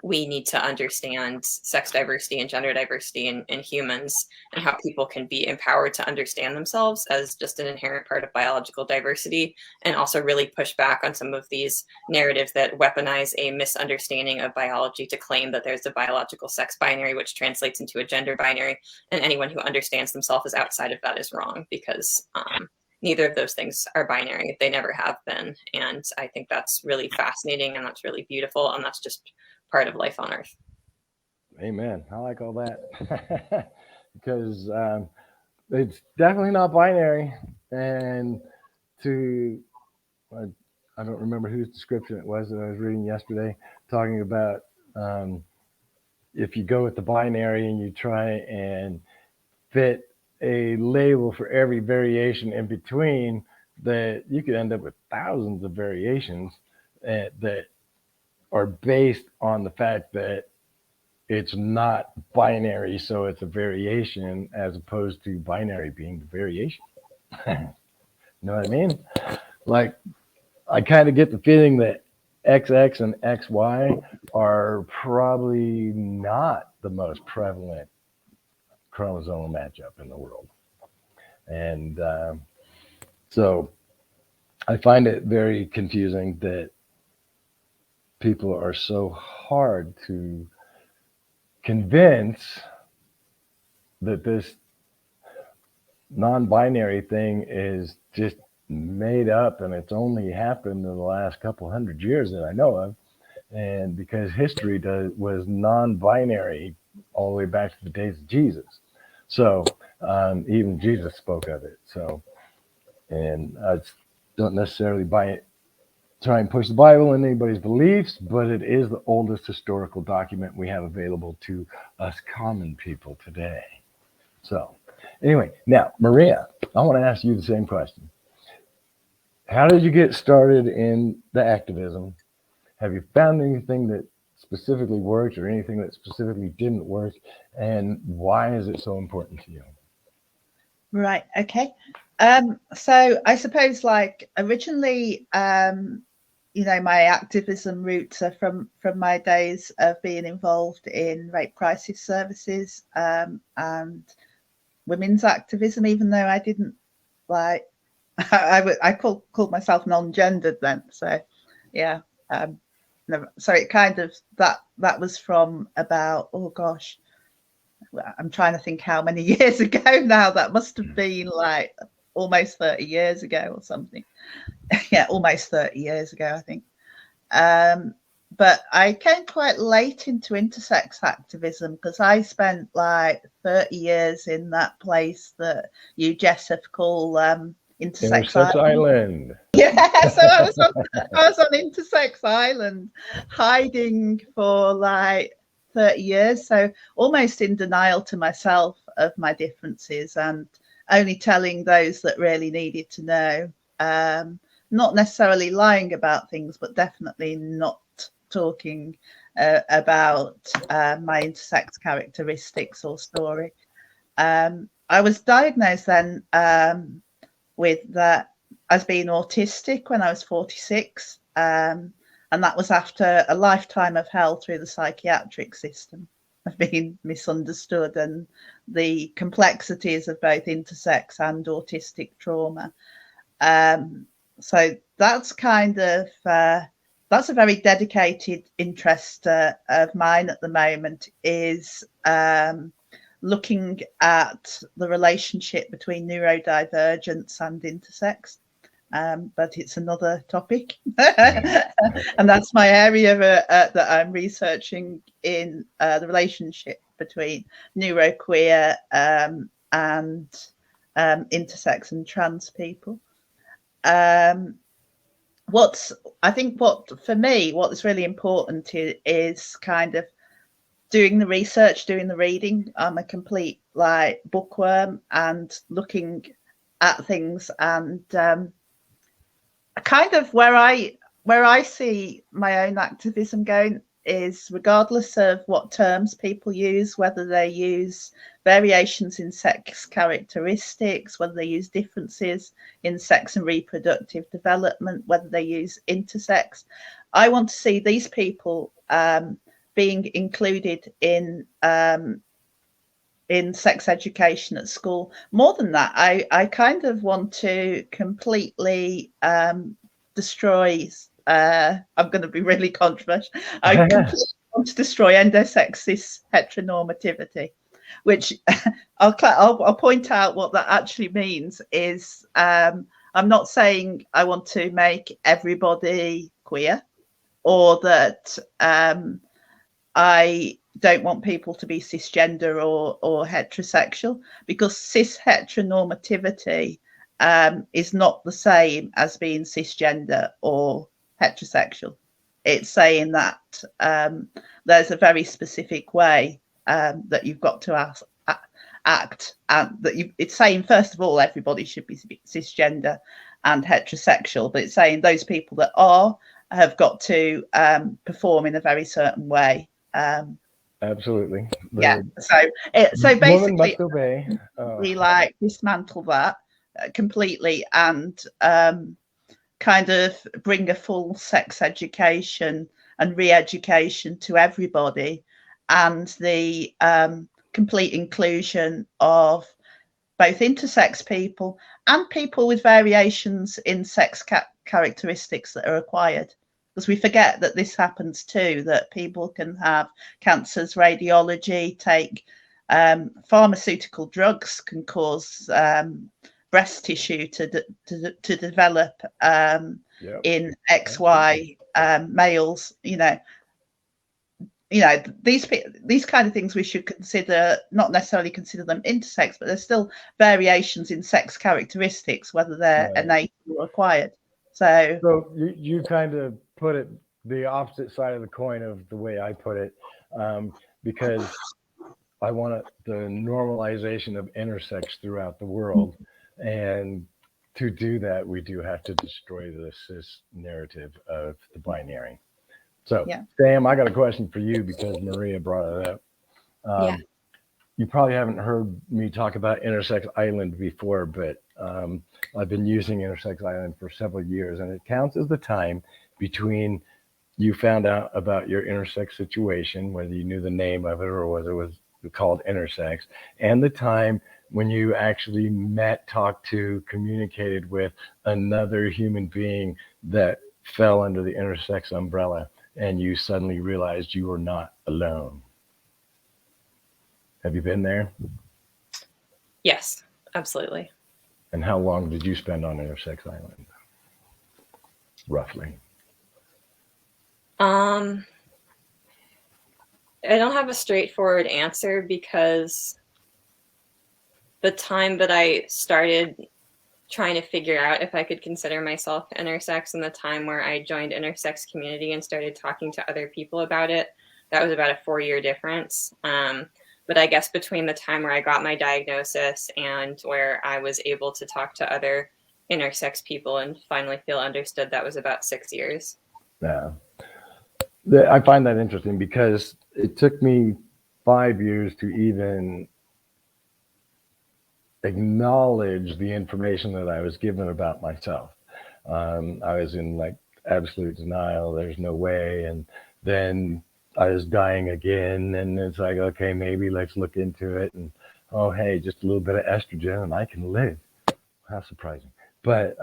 Speaker 3: we need to understand sex diversity and gender diversity in humans, and how people can be empowered to understand themselves as just an inherent part of biological diversity, and also really push back on some of these narratives that weaponize a misunderstanding of biology to claim that there's a biological sex binary, which translates into a gender binary, and anyone who understands themselves as outside of that is wrong, because neither of those things are binary. They never have been. And I think that's really fascinating, and that's really beautiful, and that's just part of life on Earth.
Speaker 1: Amen. I like all that because it's definitely not binary. And I don't remember whose description it was that I was reading yesterday, talking about if you go with the binary and you try and fit a label for every variation in between, that you could end up with thousands of variations that are based on the fact that it's not binary, so it's a variation, as opposed to binary being the variation. You know what I mean? Like, I kind of get the feeling that XX and XY are probably not the most prevalent chromosomal matchup in the world. And so I find it very confusing that people are so hard to convince that this non-binary thing is just made up, and it's only happened in the last couple hundred years that I know of. And because history was non-binary all the way back to the days of Jesus. So even Jesus spoke of it. So, and I don't necessarily try and push the Bible in anybody's beliefs, but it is the oldest historical document we have available to us common people today. So anyway, now, Maria, I want to ask you the same question. How did you get started in the activism? Have you found anything that specifically worked, or anything that specifically didn't work? And why is it so important to you?
Speaker 2: Right. Okay. So I suppose, like, originally, my activism roots are from my days of being involved in rape crisis services and women's activism, even though I didn't I called myself non-gendered then. So yeah. So it kind of, that was from about, oh gosh, I'm trying to think how many years ago now. That must have been like almost 30 years ago or something. Yeah, almost 30 years ago, I think. But I came quite late into intersex activism because I spent like 30 years in that place that you, Jesf, call Intersex
Speaker 1: Island.
Speaker 2: Yeah, so I was on Intersex Island hiding for like 30 years, so almost in denial to myself of my differences and only telling those that really needed to know. Not necessarily lying about things, but definitely not talking about my intersex characteristics or story. I was diagnosed then with that as being autistic when I was 46. And that was after a lifetime of hell through the psychiatric system of being misunderstood and the complexities of both intersex and autistic trauma. So that's kind of, that's a very dedicated interest of mine at the moment, is looking at the relationship between neurodivergence and intersex. But it's another topic. And that's my area that I'm researching in the relationship between neuroqueer and intersex and trans people. What's really important is kind of doing the research, doing the reading. I'm a complete like bookworm and looking at things, and kind of where I see my own activism going is, regardless of what terms people use, whether they use variations in sex characteristics, whether they use differences in sex and reproductive development, whether they use intersex, I want to see these people being included in sex education at school. More than that, I kind of want to completely destroy, I'm going to be really controversial, I completely want to destroy endosex cis heteronormativity, which I'll point out what that actually means is, I'm not saying I want to make everybody queer, or that I don't want people to be cisgender or heterosexual, because cis heteronormativity is not the same as being cisgender or heterosexual. It's saying that there's a very specific way that you've got to act, and that it's saying, first of all, everybody should be cisgender and heterosexual, but it's saying those people that have got to perform in a very certain way.
Speaker 1: Absolutely.
Speaker 2: Yeah. So basically,
Speaker 1: obey.
Speaker 2: We like dismantle that completely and kind of bring a full sex education and re-education to everybody, and the complete inclusion of both intersex people and people with variations in sex characteristics that are acquired. Because we forget that this happens too, that people can have cancers, radiology, take pharmaceutical drugs can cause breast tissue to develop in XY males. These kind of things we should consider, not necessarily consider them intersex, but there's still variations in sex characteristics, whether they're innate or acquired. So
Speaker 1: you kind of put it the opposite side of the coin of the way I put it, because I want the normalization of intersex throughout the world. And to do that, we do have to destroy the cis narrative of the binary. So, Sam, I got a question for you because Maria brought it up. You probably haven't heard me talk about Intersex Island before, but I've been using Intersex Island for several years, and it counts as the time between you found out about your intersex situation, whether you knew the name of it or whether it was called intersex, and the time when you actually met, talked to, communicated with another human being that fell under the intersex umbrella, and you suddenly realized you were not alone. Have you been there?
Speaker 3: Yes, absolutely.
Speaker 1: And how long did you spend on Intersex Island? Roughly.
Speaker 3: I don't have a straightforward answer because the time that I started trying to figure out if I could consider myself intersex and the time where I joined intersex community and started talking to other people about it, that was about a 4-year difference. But I guess between the time where I got my diagnosis and where I was able to talk to other intersex people and finally feel understood, that was about 6 years.
Speaker 1: Yeah. I find that interesting because it took me 5 years to even acknowledge the information that I was given about myself. I was in like absolute denial. There's no way. And then I was dying again. And it's like, okay, maybe let's look into it. And oh, hey, just a little bit of estrogen and I can live. How surprising. But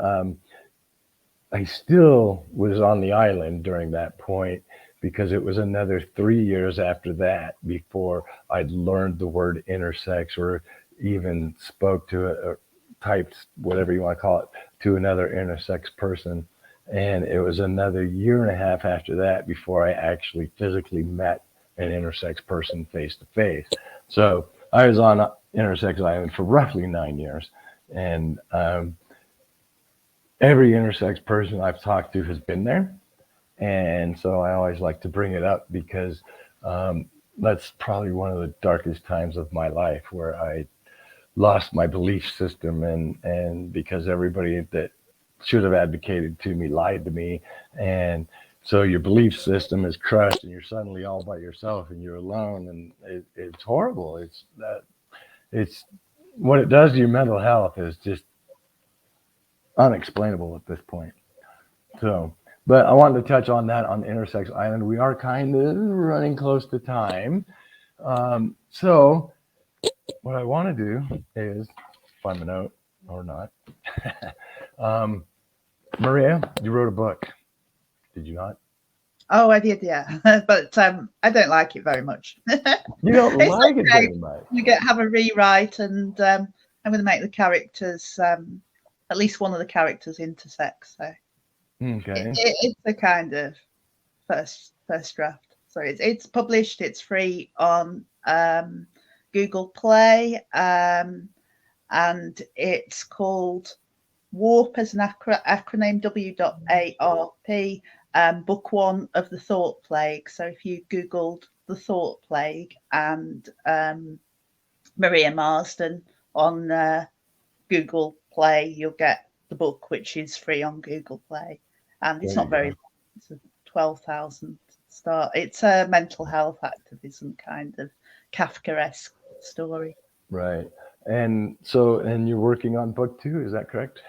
Speaker 1: I still was on the island during that point because it was another 3 years after that before I'd learned the word intersex or even spoke to it or typed, whatever you want to call it, to another intersex person. And it was another 1.5 years after that before I actually physically met an intersex person face to face. So I was on Intersex Island for roughly 9 years. And every intersex person I've talked to has been there. And so I always like to bring it up because that's probably one of the darkest times of my life where I lost my belief system and because everybody that should have advocated to me lied to me. And so your belief system is crushed and you're suddenly all by yourself and you're alone and it's horrible. It's what it does to your mental health is just unexplainable at this point. So, but I wanted to touch on that on Intersex Island. We are kind of running close to time. So what I want to do is find the note or not. Maria, you wrote a book. Did you not?
Speaker 2: Oh, I did, yeah. But I don't like it very much.
Speaker 1: You don't like it very much.
Speaker 2: You have a rewrite, and I'm going to make the characters, at least one of the characters, intersex. So
Speaker 1: okay,
Speaker 2: it's a kind of first draft. So it's published. It's free on Google Play, and it's called WARP as an acronym, W.ARP. Book 1 of the Thought Plague. So if you Googled the Thought Plague and Maria Marsden on Google Play, you'll get the book, which is free on Google Play. And it's not very long. It's a 12,000 start. It's a mental health activism kind of Kafkaesque story.
Speaker 1: Right. And so, and you're working on book 2, is that correct?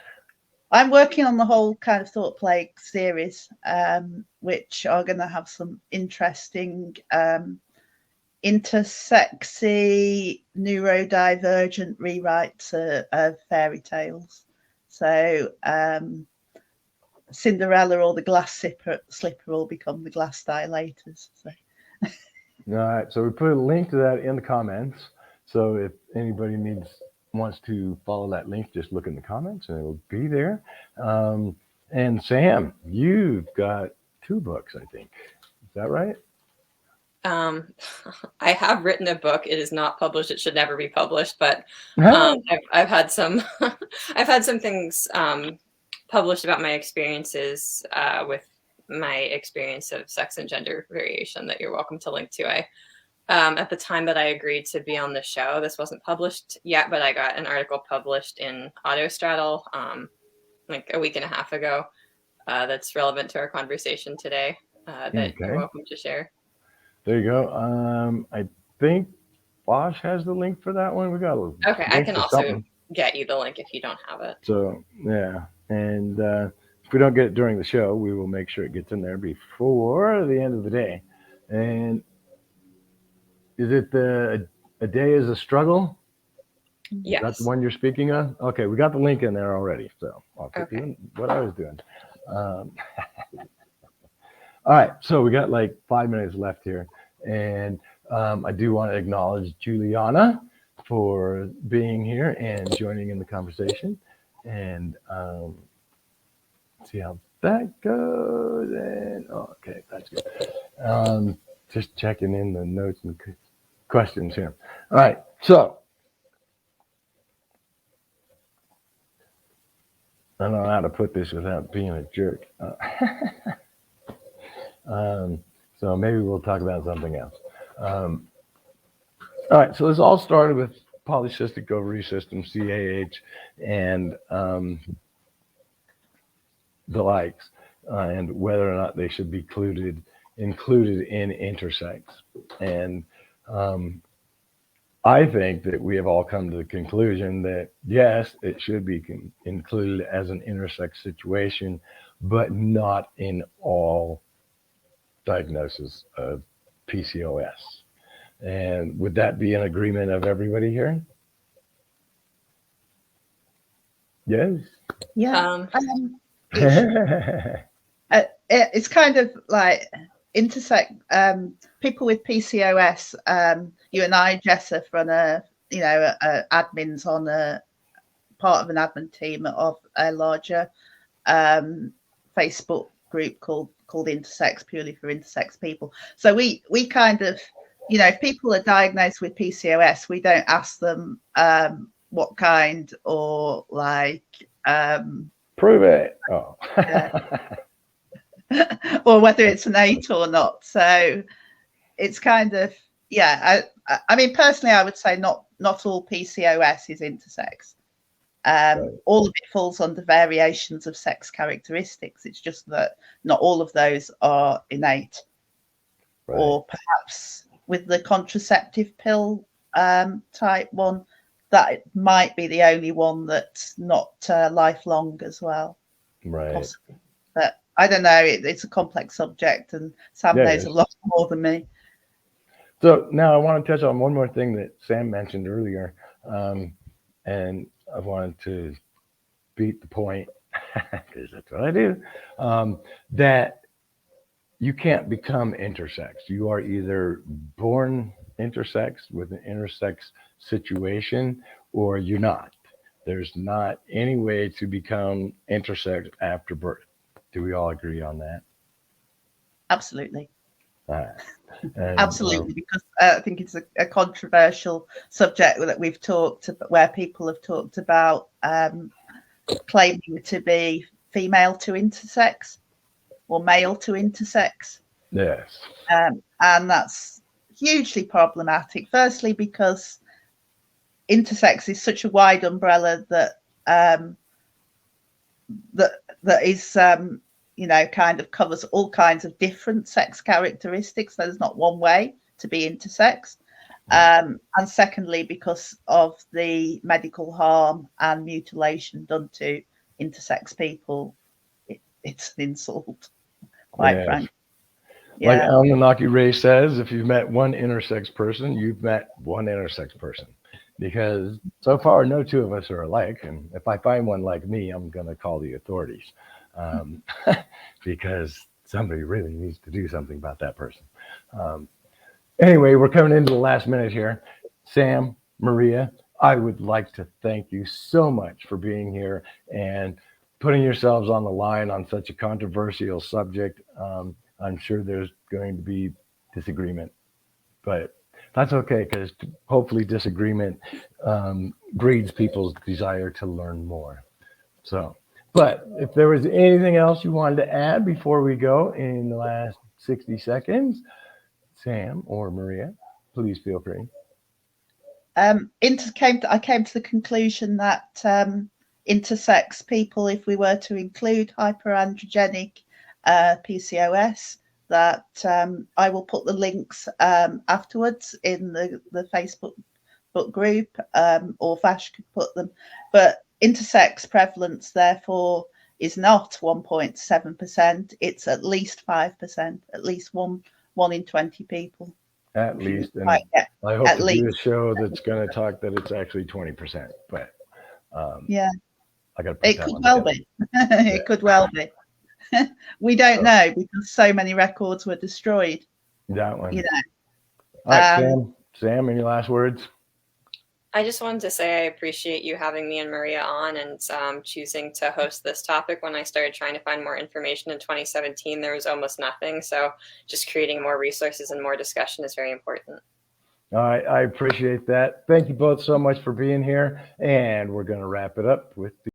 Speaker 2: I'm working on the whole kind of Thought Plague series, which are going to have some interesting intersexy, neurodivergent rewrites of fairy tales. So Cinderella or the glass slipper will become the glass dilators. So.
Speaker 1: All right. So we put a link to that in the comments. So if anybody wants to follow that link, just look in the comments and it will be there. And Sam, you've got 2 books, I think. Is that right?
Speaker 3: I have written a book. It is not published. It should never be published, but I've had some I've had some things published about my experiences with my experience of sex and gender variation that you're welcome to link to. At the time that I agreed to be on the show, this wasn't published yet, but I got an article published in Autostraddle like a 1.5 weeks ago that's relevant to our conversation today that you're welcome to share.
Speaker 1: There you go. I think Bosch has the link for that one. We got
Speaker 3: okay. I can also get you the link if you don't have it.
Speaker 1: So yeah, and if we don't get it during the show, we will make sure it gets in there before the end of the day. And is it A Day is a Struggle?
Speaker 3: Yes.
Speaker 1: That's the one you're speaking of? Okay, we got the link in there already, so I'll keep doing what I was doing. All right, so we got like 5 minutes left here, and I do want to acknowledge Juliana for being here and joining in the conversation. And see how that goes. And okay, that's good. Just checking in the notes and questions here. All right, so I don't know how to put this without being a jerk. So maybe we'll talk about something else. All right, so this all started with polycystic ovary system, CAH, and the likes, and whether or not they should be included in intersex. And I think that we have all come to the conclusion that yes, it should be included as an intersex situation, but not in all diagnosis of PCOS. And would that be an agreement of everybody here? Yes.
Speaker 2: Yeah. It's kind of like intersex. People with PCOS. You and I, Jesf, run admins on a part of an admin team of a larger Facebook group called Intersex, purely for intersex people. So we kind of, if people are diagnosed with PCOS, we don't ask them what kind or like
Speaker 1: prove it. Oh.
Speaker 2: Or whether it's an 8 or not. So it's kind of, I mean, personally, I would say not all PCOS is intersex. Right. All of it falls under variations of sex characteristics. It's just that not all of those are innate. Right. Or perhaps with the contraceptive pill type one, that might be the only one that's not lifelong as well.
Speaker 1: Right.
Speaker 2: Possibly. But I don't know. It's a complex subject, and Sam knows a lot more than me.
Speaker 1: So now I want to touch on one more thing that Sam mentioned earlier, and I wanted to beat the point, because that's what I do, that you can't become intersex. You are either born intersex with an intersex situation, or you're not. There's not any way to become intersex after birth. Do we all agree on that?
Speaker 2: Absolutely.
Speaker 1: And,
Speaker 2: absolutely, because I think it's a controversial subject that we've talked about, where people have talked about claiming to be female to intersex or male to intersex.
Speaker 1: Yes.
Speaker 2: And that's hugely problematic. Firstly, because intersex is such a wide umbrella that that is kind of covers all kinds of different sex characteristics. There's not one way to be intersex. And secondly, because of the medical harm and mutilation done to intersex people, it's an insult, quite frankly. Yeah.
Speaker 1: Like Anunnaki Ray says, if you've met one intersex person, you've met one intersex person. Because so far, no two of us are alike. And if I find one like me, I'm going to call the authorities. Because somebody really needs to do something about that person. Anyway, we're coming into the last minute here. Sam, Maria, I would like to thank you so much for being here and putting yourselves on the line on such a controversial subject. I'm sure there's going to be disagreement, but that's okay, because hopefully disagreement breeds people's desire to learn more. So, but if there was anything else you wanted to add before we go in the last 60 seconds, Sam or Maria, please feel free.
Speaker 2: I came to the conclusion that intersex people, if we were to include hyperandrogenic PCOS, that I will put the links afterwards in the Facebook group, or Vash could put them. But intersex prevalence, therefore, is not 1.7%. It's at least 5%, at least one in 20 people.
Speaker 1: At least. And I hope to do a show that's going to talk that it's actually 20%. But
Speaker 2: yeah,
Speaker 1: I got to put
Speaker 2: it could well be. It could well be. We don't know, because so many records were destroyed.
Speaker 1: That one.
Speaker 2: You know.
Speaker 1: All right, Sam, any last words?
Speaker 3: I just wanted to say I appreciate you having me and Maria on and choosing to host this topic. When I started trying to find more information in 2017, there was almost nothing. So just creating more resources and more discussion is very important.
Speaker 1: All right, I appreciate that. Thank you both so much for being here. And we're going to wrap it up with the